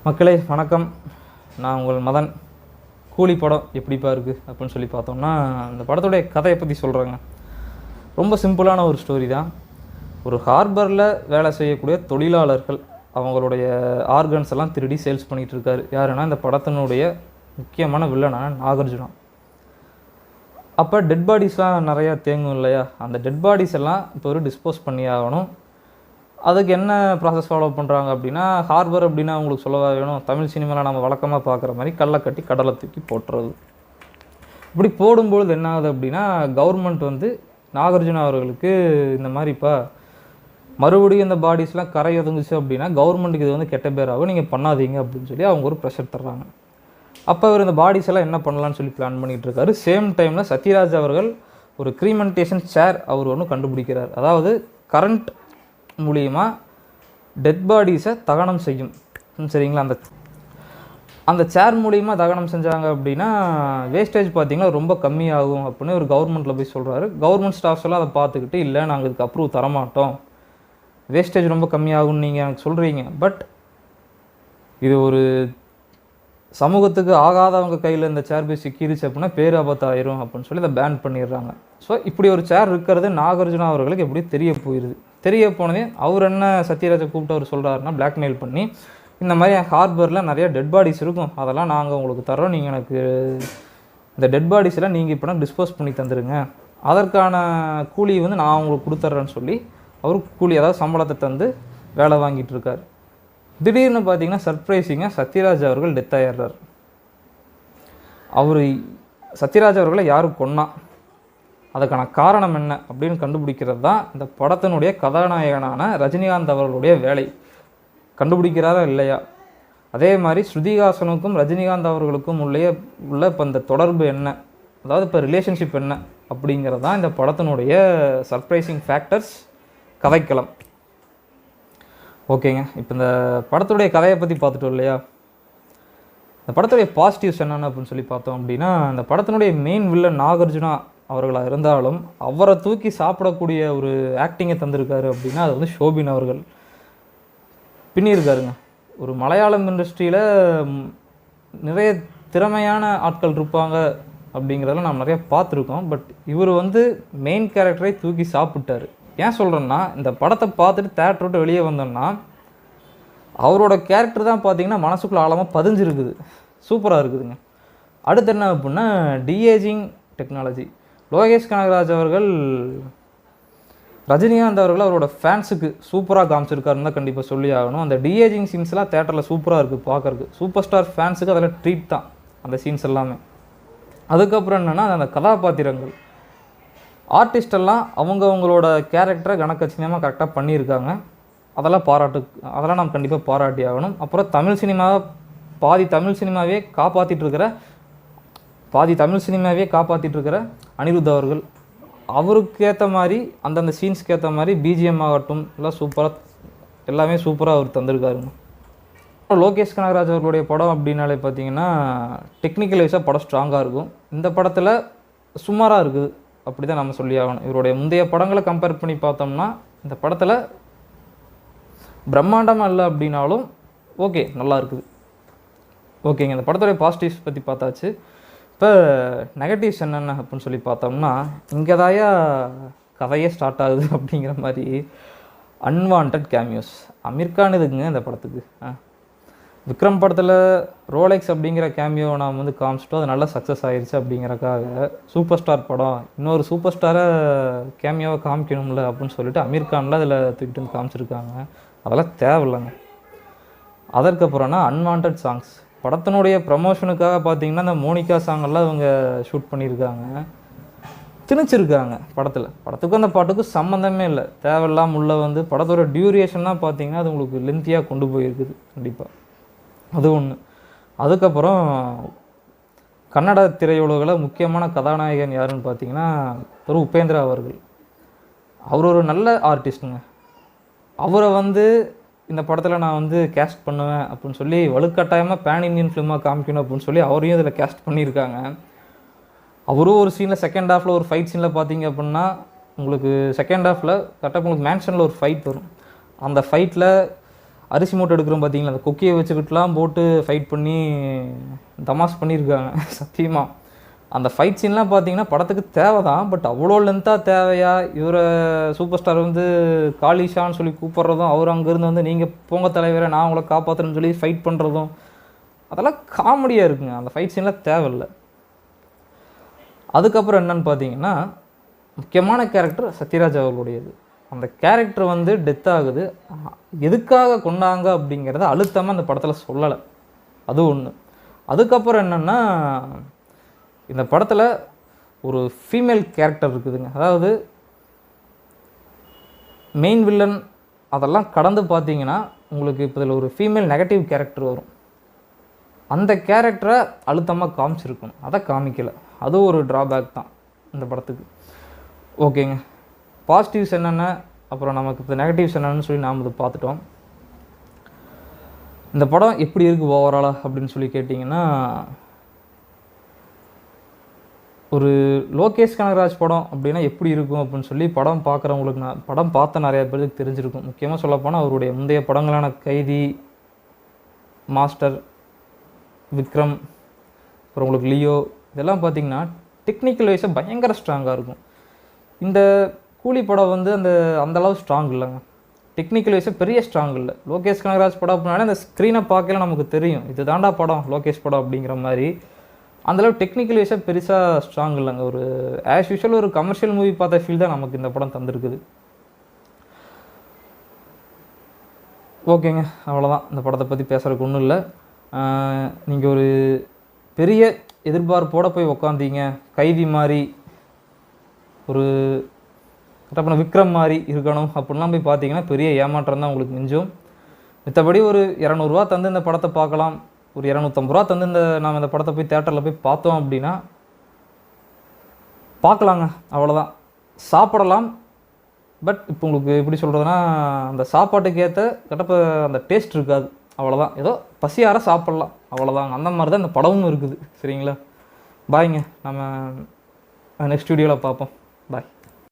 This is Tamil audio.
மக்களே வணக்கம். நான் உங்கள் மதன். கூலி படம் எப்படிப்பா இருக்குது அப்படின்னு சொல்லி பார்த்தோம்னா, இந்த படத்துடைய கதையை பற்றி சொல்கிறேங்க. ரொம்ப சிம்பிளான ஒரு ஸ்டோரி தான். ஒரு ஹார்பரில் வேலை செய்யக்கூடிய தொழிலாளர்கள் அவங்களுடைய ஆர்கன்ஸ் எல்லாம் திருடி சேல்ஸ் பண்ணிகிட்டு இருக்காரு. யாருன்னா இந்த படத்தினுடைய முக்கியமான வில்லனான நாகார்ஜுனா. அப்போ டெட் பாடிஸ்லாம் நிறையா தேங்கும் இல்லையா, அந்த டெட் பாடிஸ் எல்லாம் இப்போ ஒரு டிஸ்போஸ் பண்ணி ஆகணும். அதுக்கு என்ன ப்ராசஸ் ஃபாலோ பண்ணுறாங்க அப்படின்னா, ஹார்பர் அப்படின்னா அவங்களுக்கு சொல்லவா வேணும், தமிழ் சினிமாவில் நம்ம வழக்கமாக பார்க்குற மாதிரி கல்லை கட்டி கடலை தூக்கி போட்டுறது. இப்படி போடும்பொழுது என்ன ஆகுது அப்படின்னா, கவர்மெண்ட் வந்து நாகார்ஜுனா அவர்களுக்கு இந்த மாதிரிப்பா மறுபடியும் இந்த பாடிஸ்லாம் கரை ஒதுங்குச்சு அப்படின்னா கவர்மெண்ட்டுக்கு இது வந்து கெட்ட பேராகும், நீங்கள் பண்ணாதீங்க அப்படின்னு சொல்லி அவங்க ஒரு ப்ரெஷர் தர்றாங்க. அப்போ அவர் இந்த பாடிஸ் எல்லாம் என்ன பண்ணலான்னு சொல்லி பிளான் பண்ணிகிட்டு இருக்காரு. சேம் டைமில் சத்யராஜ் அவர்கள் ஒரு க்ரீமெண்டேஷன் சேர் அவர் ஒன்று கண்டுபிடிக்கிறார். அதாவது கரண்ட் மூலியமாக டெட் பாடிஸை தகனம் செய்யும். சரிங்களா, அந்த சேர் மூலியமாக தகனம் செஞ்சாங்க அப்படின்னா வேஸ்டேஜ் பார்த்திங்கன்னா ரொம்ப கம்மியாகும் அப்படின்னு ஒரு கவர்மெண்ட்டில் போய் சொல்கிறாரு. கவர்மெண்ட் ஸ்டாஃப்ஸ் எல்லாம் அதை பார்த்துக்கிட்டு, இல்லை நாங்கள் இதுக்கு அப்ரூவ் தரமாட்டோம், வேஸ்டேஜ் ரொம்ப கம்மியாகும்னு நீங்கள் எனக்கு சொல்கிறீங்க, பட் இது ஒரு சமூகத்துக்கு ஆகாதவங்க கையில் இந்த சேர் போய் சிக்கிருச்சு அப்படின்னா பேராபத்தாயிரும் அப்படின்னு சொல்லி அதை பேன் பண்ணிடுறாங்க. ஸோ இப்படி ஒரு சேர் இருக்கிறது நாகார்ஜுனா அவர்களுக்கு எப்படி தெரிய போயிடுது. தெரிய போனதே அவர் என்ன சத்யராஜை கூப்பிட்டு அவர் சொல்கிறாருன்னா, பிளாக்மெயில் பண்ணி இந்த மாதிரி என் ஹார்பரில் நிறையா டெட் பாடிஸ் இருக்கும், அதெல்லாம் நாங்கள் உங்களுக்கு தரோம், நீங்கள் எனக்கு இந்த டெட் பாடிஸெல்லாம் நீங்கள் இப்போ டிஸ்போஸ் பண்ணி தந்துடுங்க, அதற்கான கூலி வந்து நான் உங்களுக்கு கொடுத்துட்றேன்னு சொல்லி அவர் கூலி, அதாவது சம்பளத்தை தந்து வேலை வாங்கிட்டு இருக்கார். திடீர்னு பார்த்தீங்கன்னா சர்ப்ரைசிங்காக சத்யராஜ் அவர்கள் டெத் ஆகிடுறார். சத்யராஜ் அவர்களை யாரும் கொன்னா, அதுக்கான காரணம் என்ன அப்படின்னு கண்டுபிடிக்கிறது தான் இந்த படத்தினுடைய கதாநாயகனான ரஜினிகாந்த் அவர்களுடைய வேலை. கண்டுபிடிக்கிறாரா இல்லையா, அதே மாதிரி ஸ்ருதிஹாசனுக்கும் ரஜினிகாந்த் அவர்களுக்கும் உள்ள இப்போ இந்த தொடர்பு என்ன, அதாவது இப்போ ரிலேஷன்ஷிப் என்ன அப்படிங்கிறது தான் இந்த படத்தினுடைய சர்ப்ரைசிங் ஃபேக்டர்ஸ், கதைக்களம். ஓகேங்க, இப்போ இந்த படத்துடைய கதையை பற்றி பார்த்துட்டோம் இல்லையா. இந்த படத்துடைய பாசிட்டிவ்ஸ் என்னென்ன அப்படின்னு சொல்லி பார்த்தோம் அப்படின்னா, இந்த படத்தினுடைய மெயின் வில்லன் நாகார்ஜுனா அவர்களாக இருந்தாலும் அவரை தூக்கி சாப்பிடக்கூடிய ஒரு ஆக்டிங்கை தந்திருக்காரு அப்படின்னா அது வந்து ஷோபின் அவர்கள் பின்னியிருக்காருங்க. ஒரு மலையாளம் இண்டஸ்ட்ரியில் நிறைய திறமையான ஆட்கள் இருப்பாங்க அப்படிங்கிறதெல்லாம் நாம் நிறைய பார்த்துருக்கோம். பட் இவர் வந்து மெயின் கேரக்டரை தூக்கி சாப்பிட்டார். ஏன் சொல்கிறேன்னா, இந்த படத்தை பார்த்துட்டு தேட்டர் விட்டு வெளியே வந்தோம்னா அவரோட கேரக்டர் தான் பார்த்திங்கன்னா மனசுக்குள்ளே ஆழமாக பதிஞ்சிருக்குது. சூப்பராக இருக்குதுங்க. அடுத்து என்ன அப்படின்னா, டிஏஜிங் டெக்னாலஜி. லோகேஷ் கனகராஜ் அவர்கள் ரஜினிகாந்த் அவர்கள் அவரோட ஃபேன்ஸுக்கு சூப்பராக காமிச்சிருக்காருன்னு தான் கண்டிப்பாக சொல்லி ஆகணும். அந்த டிஏஜிங் சீன்ஸ்லாம் தேட்டரில் சூப்பராக இருக்குது பார்க்குறதுக்கு. சூப்பர் ஸ்டார் ஃபேன்ஸுக்கு அதில் ட்ரீட் தான் அந்த சீன்ஸ் எல்லாமே. அதுக்கப்புறம் என்னென்னா, அந்த கதாபாத்திரங்கள் ஆர்டிஸ்டெல்லாம் அவங்களோட கேரக்டரை கணக்கச்சினியமாக கரெக்டாக பண்ணியிருக்காங்க. அதெல்லாம் நாம் கண்டிப்பாக பாராட்டி ஆகணும். அப்புறம் தமிழ் சினிமாவே காப்பாற்றிட்டு இருக்கிற அனிருத் அவர்கள், அவருக்கு ஏற்ற மாதிரி அந்தந்த சீன்ஸ்க்கு ஏற்ற மாதிரி பிஜிஎம் ஆகட்டும் எல்லாம் எல்லாமே சூப்பராக அவர் தந்திருக்காருங்க. லோகேஷ் கனகராஜ் அவர்களுடைய படம் அப்படின்னாலே பார்த்தீங்கன்னா டெக்னிக்கல் வைஸாக படம் ஸ்ட்ராங்காக இருக்கும். இந்த படத்தில் சுமாராக இருக்குது அப்படி தான் நம்ம சொல்லி ஆகணும். இவருடைய முந்தைய படங்களை கம்பேர் பண்ணி பார்த்தோம்னா இந்த படத்தில் பிரம்மாண்டமாக இல்லை அப்படின்னாலும் ஓகே, நல்லா இருக்குது. ஓகேங்க, இந்த படத்துடைய பாசிட்டிவ்ஸ் பற்றி பார்த்தாச்சு. இப்போ நெகட்டிவ்ஸ் என்னென்ன அப்படின்னு சொல்லி பார்த்தோம்னா, இங்கே தாயா கதையே ஸ்டார்ட் ஆகுது அப்படிங்கிற மாதிரி அன்வான்ட் கேமியோஸ். அமீர் கான் இதுக்குங்க இந்த படத்துக்கு. விக்ரம் படத்தில் ரோலெக்ஸ் அப்படிங்கிற கேமியோ நாம் வந்து காமிச்சிட்டோம், அது நல்லா சக்ஸஸ் ஆகிடுச்சு அப்படிங்கிறக்காக சூப்பர் ஸ்டார் படம் இன்னொரு சூப்பர் ஸ்டாரை கேமியோவை காமிக்கணும்ல அப்படின்னு சொல்லிட்டு அமீர் கானில் அதில் தூக்கிட்டு வந்து காமிச்சிருக்காங்க. அதெல்லாம் தேவையில்லைங்க. அதற்கப்புறம்னா அன்வான்ட் சாங்ஸ். படத்தினுடைய ப்ரமோஷனுக்காக பார்த்தீங்கன்னா இந்த மோனிகா சாங்கெல்லாம் இவங்க ஷூட் பண்ணியிருக்காங்க, திணிச்சிருக்காங்க படத்துக்கும் அந்த பாட்டுக்கும் சம்மந்தமே இல்லை. தேவையில்லாமல் உள்ள வந்து படத்தோட டியூரேஷன்லாம் பார்த்தீங்கன்னா அது உங்களுக்கு லென்த்தியாக கொண்டு போயிருக்குது கண்டிப்பாக. அது ஒன்று. அதுக்கப்புறம் கன்னட திரையுலகில் முக்கியமான கதாநாயகன் யாருன்னு பார்த்தீங்கன்னா உபேந்திரா அவர்கள். அவர் ஒரு நல்ல ஆர்டிஸ்ட்டுங்க. அவரை வந்து இந்த படத்தில் நான் வந்து கேஸ்ட் பண்ணுவேன் அப்படின்னு சொல்லி வலுக்கட்டாயமாக பேன் இண்டியன் ஃபிலிமாக காமிக்கணும் அப்படின்னு சொல்லி அவரையும் இதில் கேஸ்ட் பண்ணியிருக்காங்க. அவரும் ஒரு சீனில் செகண்ட் ஹாஃபில் ஒரு ஃபைட் சீனில் பார்த்தீங்க அப்படின்னா உங்களுக்கு செகண்ட் ஹாஃபில் கரெக்டாக உங்களுக்கு மேன்ஷனில் ஒரு ஃபைட் வரும். அந்த ஃபைட்டில் அரிசி மூட்டை எடுக்கிறோம் பார்த்தீங்களா, அந்த கொக்கியை வச்சுக்கிட்டுலாம் போட்டு ஃபைட் பண்ணி தமாஸ் பண்ணியிருக்காங்க சத்தியமாக. அந்த ஃபைட் சீன்லாம் பார்த்தீங்கன்னா படத்துக்கு தேவை தான், பட் அவ்வளோ லென்த்தாக தேவையா? இவரை சூப்பர் ஸ்டார் வந்து காளிஷான்னு சொல்லி கூப்பிட்றதும், அவர் அங்கேருந்து வந்து நீங்கள் போங்க தலைவரை நான் உங்களை காப்பாற்றுறேன்னு சொல்லி ஃபைட் பண்ணுறதும், அதெல்லாம் காமெடியாக இருக்குங்க. அந்த ஃபைட் சீன்லாம் தேவையில்லை. அதுக்கப்புறம் என்னன்னு பார்த்தீங்கன்னா, முக்கியமான கேரக்டர் சத்யராஜ் அவர்களுடையது. அந்த கேரக்டர் வந்து டெத் ஆகுது, எதுக்காக கொண்டாங்க அப்படிங்கிறத அழுத்தமாக அந்த படத்தில் சொல்லலை. அது ஒன்று. அதுக்கப்புறம் என்னென்னா, இந்த படத்தில் ஒரு ஃபீமேல் கேரக்டர் இருக்குதுங்க. அதாவது மெயின் வில்லன் அதெல்லாம் கடந்து பார்த்தீங்கன்னா உங்களுக்கு இப்போ இதில் ஒரு ஃபீமேல் நெகட்டிவ் கேரக்டர் வரும். அந்த கேரக்டரை அழுத்தமாக காமிச்சிருக்கணும், அதை காமிக்கலை. அது ஒரு ட்ராபேக் தான் இந்த படத்துக்கு. ஓகேங்க, பாசிட்டிவ்ஸ் என்னென்ன, அப்புறம் நமக்கு இப்போ நெகட்டிவ்ஸ் என்னென்னு சொல்லி நாம் இதை பார்த்துட்டோம். இந்த படம் எப்படி இருக்குது ஓவராலாக அப்படின்னு சொல்லி கேட்டிங்கன்னா, ஒரு லோகேஷ் கனகராஜ் படம் அப்படின்னா எப்படி இருக்கும் அப்படின்னு சொல்லி படம் பார்க்குறவங்களுக்கு, படம் பார்த்த நிறையா பேருக்கு தெரிஞ்சிருக்கும். முக்கியமாக சொல்லப்போனால் அவருடைய முந்தைய படங்களான கைதி, மாஸ்டர், விக்ரம், அப்புறம் உங்களுக்கு லியோ, இதெல்லாம் பார்த்திங்கன்னா டெக்னிக்கல் வைஸாக பயங்கர ஸ்ட்ராங்காக இருக்கும். இந்த கூலி படம் வந்து அந்தளவு ஸ்ட்ராங் இல்லைங்க. டெக்னிக்கல் வைஸாக பெரிய ஸ்ட்ராங் இல்லை. லோகேஷ் கனகராஜ் படம் அப்படின்னாலே அந்த ஸ்க்ரீனை பார்க்கல நமக்கு தெரியும், இது தாண்டா படம் லோகேஷ் படம் அப்படிங்கிற மாதிரி. அந்தளவு டெக்னிக்கல் வைஸாக பெருசாக ஸ்ட்ராங் இல்லைங்க. ஒரு ஆஸ் யூஷுவல் ஒரு கமர்ஷியல் மூவி பார்த்த ஃபீல் தான் நமக்கு இந்த படம் தந்திருக்குது. ஓகேங்க, அவ்வளோதான். இந்த படத்தை பற்றி பேசுகிறதுக்கு ஒன்றும் இல்லை. நீங்கள் ஒரு பெரிய எதிர்பார்ப்போடு போய் உக்காந்தீங்க, கைதி மாதிரி ஒரு கரெக்டாக விக்ரம் மாதிரி இருக்கணும் அப்படின்லாம் போய் பார்த்தீங்கன்னா பெரிய ஏமாற்றம் தான் உங்களுக்கு மிஞ்சும். மித்தபடி ஒரு 200 ரூபா தந்து இந்த படத்தை பார்க்கலாம், ஒரு 250 ரூபா தந்து நாம் இந்த படத்தை போய் தேட்டரில் போய் பார்த்தோம் அப்படின்னா பார்க்கலாங்க, அவ்வளோதான். சாப்பிடலாம். பட் இப்போ உங்களுக்கு எப்படி சொல்கிறதுனா, அந்த சாப்பாட்டுக்கு ஏற்ற கரெக்டாக அந்த டேஸ்ட் இருக்காது, அவ்வளோதான். ஏதோ பசியார சாப்பிட்லாம், அவ்வளோதாங்க. அந்த மாதிரி தான் இந்த படமும் இருக்குது. சரிங்களா? பாய்ங்க, நம்ம நெக்ஸ்ட் வீடியோவில் பார்ப்போம். பாய்.